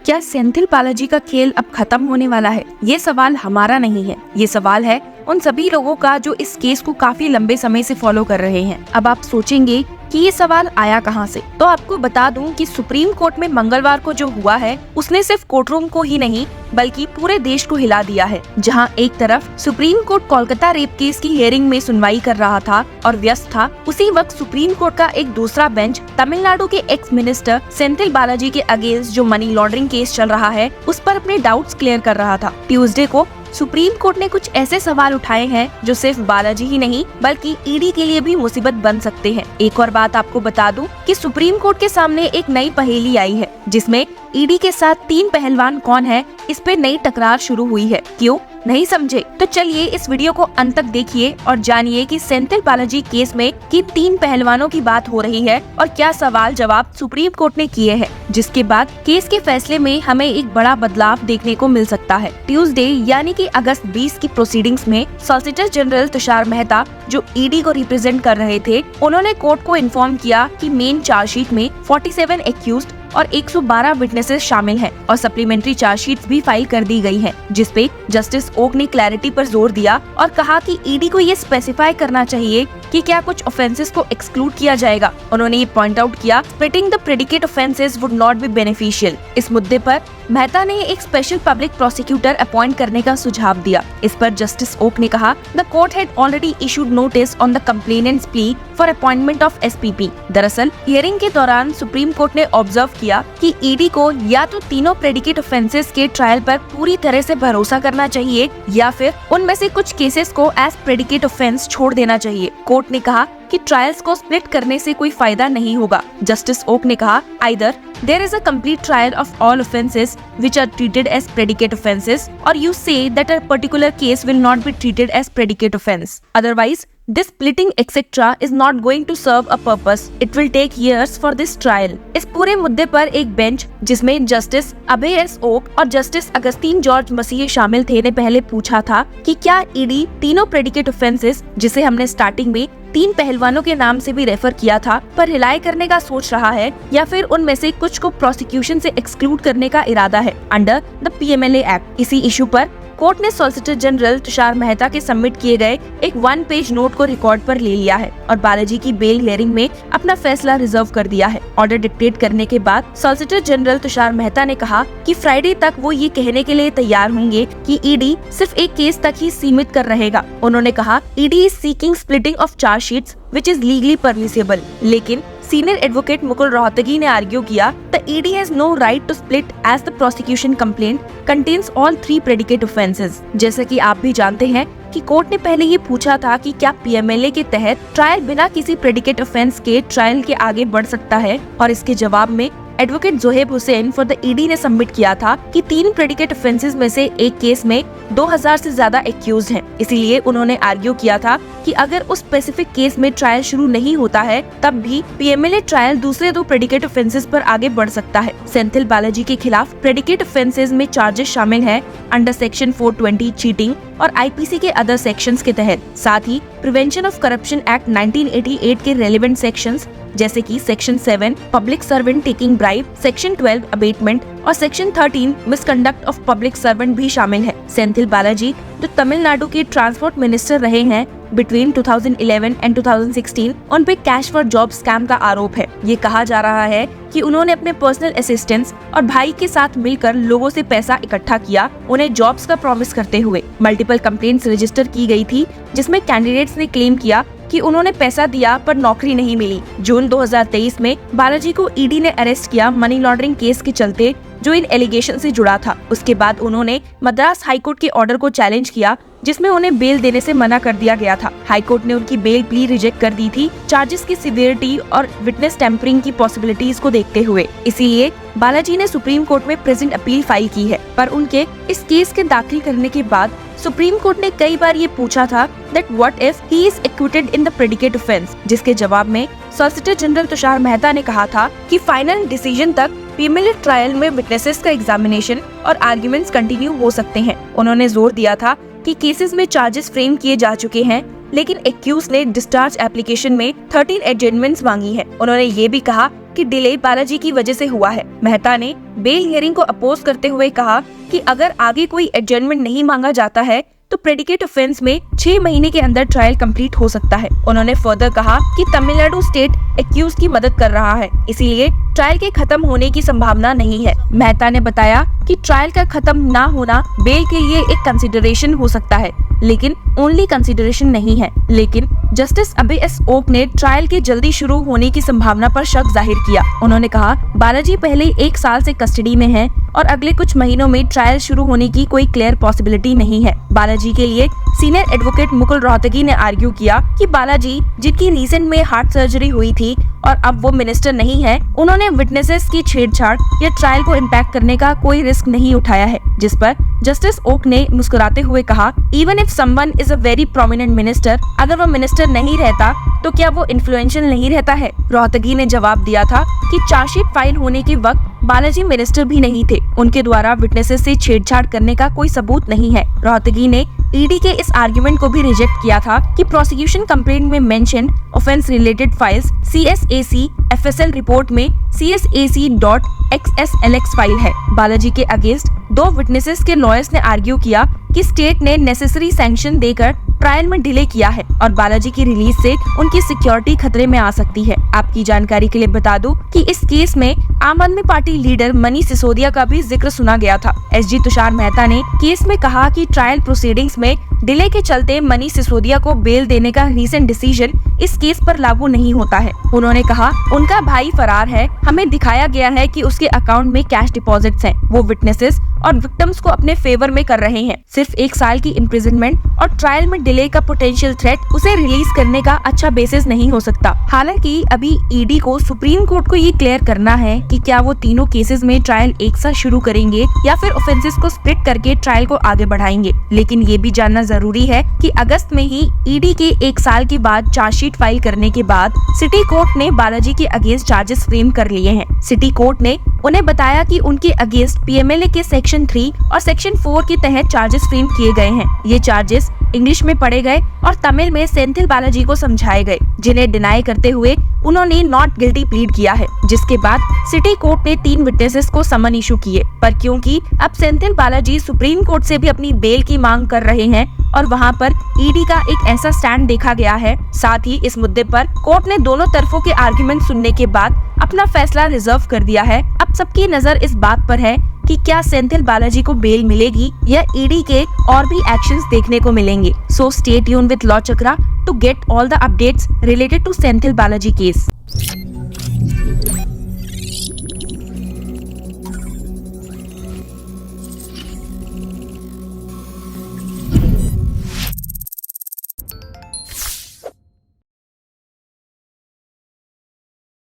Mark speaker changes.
Speaker 1: क्या सेंथिल बालाजी का खेल अब खत्म होने वाला है? ये सवाल हमारा नहीं है, ये सवाल है उन सभी लोगों का जो इस केस को काफी लंबे समय से फॉलो कर रहे हैं। अब आप सोचेंगे कि ये सवाल आया कहां से, तो आपको बता दूं कि सुप्रीम कोर्ट में मंगलवार को जो हुआ है उसने सिर्फ कोर्टरूम को ही नहीं बल्कि पूरे देश को हिला दिया है। जहां एक तरफ supreme court Kolkata rape case की हियरिंग में सुनवाई कर रहा था और व्यस्त था, उसी वक्त सुप्रीम कोर्ट का एक दूसरा बेंच तमिलनाडु के एक्स मिनिस्टर सेंथिल बालाजी के अगेंस्ट जो मनी लॉन्ड्रिंग केस चल रहा है उस पर अपने डाउट्स क्लियर कर रहा था। ट्यूसडे को सुप्रीम कोर्ट ने कुछ ऐसे सवाल उठाए हैं जो सिर्फ बालाजी ही नहीं बल्कि ईडी के लिए भी मुसीबत बन सकते हैं। एक और बात आपको बता दूं कि सुप्रीम कोर्ट के सामने एक नई पहेली आई है जिसमें ईडी के साथ 3 पहलवान कौन है, इस पे नई टकरार शुरू हुई है। क्यों नहीं समझे? तो चलिए इस वीडियो को अंत तक देखिए और जानिए कि सेंथिल बालाजी केस में किन 3 पहलवानों की बात हो रही है और क्या सवाल जवाब सुप्रीम कोर्ट ने किए हैं, जिसके बाद केस के फैसले में हमें एक बड़ा बदलाव देखने को मिल सकता है। ट्यूसडे यानी कि अगस्त 20 की प्रोसीडिंग्स में सॉलिसिटर जनरल तुषार मेहता जो ईडी को रिप्रेजेंट कर रहे थे, उन्होंने कोर्ट को इन्फॉर्म किया कि मेन चार्जशीट में 47 एक्यूज्ड और 112 विटनेसेस शामिल हैं और सप्लीमेंट्री चार्जशीट्स भी फाइल कर दी गई हैं, जिसपे जस्टिस ओक ने क्लैरिटी पर जोर दिया और कहा कि ईडी को ये स्पेसिफाई करना चाहिए कि क्या कुछ ऑफेंसेस को एक्सक्लूड किया जाएगा। उन्होंने ये पॉइंट आउट किया splitting the predicate offences would not be beneficial. इस मुद्दे पर मेहता ने एक स्पेशल पब्लिक प्रोसिक्यूटर अपॉइंट करने का सुझाव दिया। इस पर जस्टिस ओक ने कहा the court had already issued notice on the complainants plea for appointment of SPP. दरअसल हियरिंग के दौरान सुप्रीम कोर्ट ने ऑब्जर्व किया कि ईडी को या तो तीनों प्रेडिकेट ऑफेंसेस के ट्रायल पर पूरी तरह से भरोसा करना चाहिए या फिर उनमें से कुछ केसेस को एज प्रेडिकेट ऑफेंस छोड़ देना चाहिए। कोर्ट ने कहा कि ट्रायल्स को स्प्लिट करने से कोई फायदा नहीं होगा। जस्टिस ओक ने कहा either there is a complete trial of all offences which are treated as predicate offences or you say that a particular case will not be treated as predicate offense. Otherwise, this splitting etc. is not going to serve a purpose. It will take years for this trial. इस पूरे मुद्दे पर एक bench जिसमें justice अभय S okay और justice Augustine George मसीह शामिल थे ने पहले पूछा था कि क्या ईडी तीनों प्रेडिकेट ऑफेंसेस जिसे हमने स्टार्टिंग में 3 पहलवानों के नाम से भी रेफर किया था पर हिलाई करने का सोच रहा है या फिर उनमें से कुछ को प्रोसिक्यूशन से एक्सक्लूड करने का इरादा है अंडर द पीएमएलए एक्ट। इसी इशू पर कोर्ट ने सॉलिसिटर जनरल तुषार मेहता के सबमिट किए गए एक 1 पेज नोट को रिकॉर्ड पर ले लिया है और बालाजी की बेल हियरिंग में अपना फैसला रिजर्व कर दिया है। ऑर्डर डिक्टेट करने के बाद सॉलिसिटर जनरल तुषार मेहता ने कहा कि फ्राइडे तक वो ये कहने के लिए तैयार होंगे कि ईडी सिर्फ एक केस तक ही सीमित कर रहेगा। उन्होंने कहा ED is seeking splitting of chargesheets which is legally permissible, लेकिन सीनियर एडवोकेट मुकुल रोहतगी ने आर्ग्यू किया the ED has no right to split as the prosecution complaint contains all 3 predicate offences। जैसा कि आप भी जानते हैं कि कोर्ट ने पहले ये पूछा था कि क्या पीएमएलए के तहत ट्रायल बिना किसी प्रेडिकेट ऑफेंस के ट्रायल के आगे बढ़ सकता है और इसके जवाब में advocate Zoheb Hussain for the ED ने सबमिट किया था कि 3 प्रेडिकेट ऑफेंसेस में से एक केस में 2000 से ज्यादा एक्यूज हैं। इसीलिए उन्होंने आर्ग्यू किया था कि अगर उस स्पेसिफिक केस में ट्रायल शुरू नहीं होता है तब भी पीएमएलए ट्रायल दूसरे 2 प्रेडिकेट ऑफेंसेस पर आगे बढ़ सकता है। सेंथिल बालाजी के खिलाफ प्रेडिकेट ऑफेंसेस में चार्जेस शामिल हैं अंडर सेक्शन 420 चीटिंग और आईपीसी के अदर सेक्शंस के तहत। साथ ही प्रिवेंशन ऑफ करप्शन एक्ट 1988 के रेलेवेंट सेक्शंस जैसे कि section 7 public servant taking bribe, section 12 abetment और section 13 misconduct of public servant भी शामिल है। सेंथिल बालाजी जो तमिलनाडु के ट्रांसपोर्ट मिनिस्टर रहे हैं बिटवीन 2011 एंड 2016, उन पे कैश फॉर जॉब स्कैम का आरोप है। ये कहा जा रहा है कि उन्होंने अपने पर्सनल असिस्टेंट्स और भाई के साथ मिलकर लोगों से पैसा इकट्ठा किया, उन्हें जॉब्स का प्रॉमिस करते हुए। मल्टीपल कंप्लेंट्स रजिस्टर की गई थी जिसमें कैंडिडेट्स ने क्लेम किया कि उन्होंने पैसा दिया पर नौकरी नहीं मिली। जून 2023 में बालाजी को ईडी ने अरेस्ट किया मनी लॉन्ड्रिंग केस के चलते जो इन एलिगेशन से जुड़ा था। उसके बाद उन्होंने मद्रास हाईकोर्ट के ऑर्डर को चैलेंज किया जिसमें उन्हें बेल देने से मना कर दिया गया था। हाईकोर्ट ने उनकी बेल प्ली रिजेक्ट कर दी थी चार्जेस की सिवियरिटी और विटनेस टेम्परिंग की पॉसिबिलिटीज को देखते हुए। इसीलिए बालाजी ने सुप्रीम कोर्ट में प्रेजेंट अपील फाइल की है, पर उनके इस केस के दाखिल करने के बाद सुप्रीम कोर्ट ने कई बार ये पूछा था that what if he is acquitted in the predicate offense, जिसके जवाब में सॉलिसिटर जनरल तुषार मेहता ने कहा था कि फाइनल डिसीजन तक पीएमएलए ट्रायल में विटनेसेस का एग्जामिनेशन और आर्ग्यूमेंट्स कंटिन्यू हो सकते हैं। उन्होंने जोर दिया था कि केसेस में चार्जेस फ्रेम किए जा चुके हैं लेकिन एक्यूज ने डिस्चार्ज एप्लीकेशन में 13 एडजमेंट्स मांगी है। उन्होंने ये भी कहा कि डिले बालाजी की वजह से हुआ है। मेहता ने बेल हियरिंग को अपोज करते हुए कहा कि अगर आगे कोई एडजर्नमेंट नहीं मांगा जाता है तो प्रेडिकेट ऑफेंस में 6 महीने के अंदर ट्रायल कंप्लीट हो सकता है। उन्होंने फर्दर कहा कि तमिलनाडु स्टेट एक्यूज की मदद कर रहा है, इसीलिए ट्रायल के खत्म होने की संभावना नहीं है। मेहता ने बताया कि ट्रायल का खत्म ना होना बेल के लिए एक कंसिडरेशन हो सकता है, लेकिन ओनली कंसिडरेशन नहीं है। लेकिन जस्टिस अभय एस ओक ने ट्रायल के जल्दी शुरू होने की संभावना पर शक जाहिर किया। उन्होंने कहा, बालाजी पहले 1 साल से कस्टडी में हैं और अगले कुछ महीनों में ट्रायल शुरू होने की कोई क्लियर पॉसिबिलिटी नहीं है। बालाजी के लिए सीनियर एडवोकेट मुकुल रोहतगी ने आर्ग्यू किया कि बालाजी, जिनकी रिसेंट में हार्ट सर्जरी हुई थी और अब वो मिनिस्टर नहीं है, उन्होंने विटनेसेस की छेड़छाड़ या ट्रायल को इम्पैक्ट करने का कोई रिस्क नहीं उठाया है। जिस पर जस्टिस ओक ने मुस्कुराते हुए कहा, even if someone is a very prominent minister, अगर वो मिनिस्टर नहीं रहता तो क्या वो इन्फ्लुएंशियल नहीं रहता है। रोहतगी ने जवाब दिया था कि चार्जशीट फाइल होने के वक्त बालाजी मिनिस्टर भी नहीं थे, उनके द्वारा विटनेसेस से छेड़छाड़ करने का कोई सबूत नहीं है। रोहतगी ने ईडी के इस आर्गुमेंट को भी रिजेक्ट किया था कि प्रोसिक्यूशन कंप्लेंट में mention offence related files CSAC FSL report में CSAC.XSLX फाइल है। बालाजी के अगेंस्ट 2 विटनेसेस के लॉयर्स ने आर्ग्यू किया कि स्टेट ने नेसेसरी सैंक्शन देकर ट्रायल में डिले किया है और बालाजी की रिलीज से उनकी सिक्योरिटी खतरे में आ सकती है। आपकी जानकारी के लिए बता दूं कि इस केस में आम आदमी पार्टी लीडर मनीष सिसोदिया का भी जिक्र सुना गया था। SG तुषार मेहता ने केस में कहा कि ट्रायल प्रोसीडिंग्स में डिले के चलते मनीष सिसोदिया को बेल देने का रीसेंट डिसीजन इस केस पर लागू नहीं होता है। उन्होंने कहा, उनका भाई फरार है, हमें दिखाया गया है कि उसके अकाउंट में कैश डिपॉजिट्स हैं। वो विटनेसेस और विक्टिम्स को अपने फेवर में कर रहे हैं। सिर्फ 1 साल की इम्प्रिजनमेंट और ट्रायल में डिले का पोटेंशियल थ्रेट उसे रिलीज करने का अच्छा बेसिस नहीं हो सकता। हालांकि अभी ईडी को सुप्रीम कोर्ट को ये क्लियर करना है कि क्या वो तीनों केसेस में ट्रायल एक साथ शुरू करेंगे या फिर ऑफेंसेस को स्प्लिट करके ट्रायल को आगे बढ़ाएंगे। लेकिन ये भी जानना जरूरी है कि अगस्त में ही ईडी के 1 साल के बाद चार्जशीट फाइल करने के बाद सिटी कोर्ट ने बालाजी के अगेंस्ट चार्जेस फ्रेम कर लिए हैं। सिटी कोर्ट ने उन्हें बताया कि उनके अगेंस्ट PMLA के सेक्शन 3 और सेक्शन 4 के तहत चार्जेस फ्रेम किए गए हैं। ये चार्जेस इंग्लिश में पढ़े गए और तमिल में सेंथिल बालाजी को समझाए गए, जिन्हें डिनाई करते हुए उन्होंने नॉट गिल्टी प्लीड किया है। जिसके बाद सिटी कोर्ट ने 3 विटनेसेस को समन इशू किए, पर क्योंकि अब सेंथिल बालाजी सुप्रीम कोर्ट से भी अपनी बेल की मांग कर रहे हैं और वहां पर ईडी का एक ऐसा स्टैंड देखा गया है, साथ ही इस मुद्दे पर कोर्ट ने दोनों तरफों के आर्गुमेंट सुनने के बाद अपना फैसला रिजर्व कर दिया है। अब सबकी नजर इस बात पर है कि क्या सेंथिल बालाजी को बेल मिलेगी या ईडी के और भी एक्शंस देखने को मिलेंगे। So stay tuned with law Chakra to get all the updates related to Senthil Balaji case.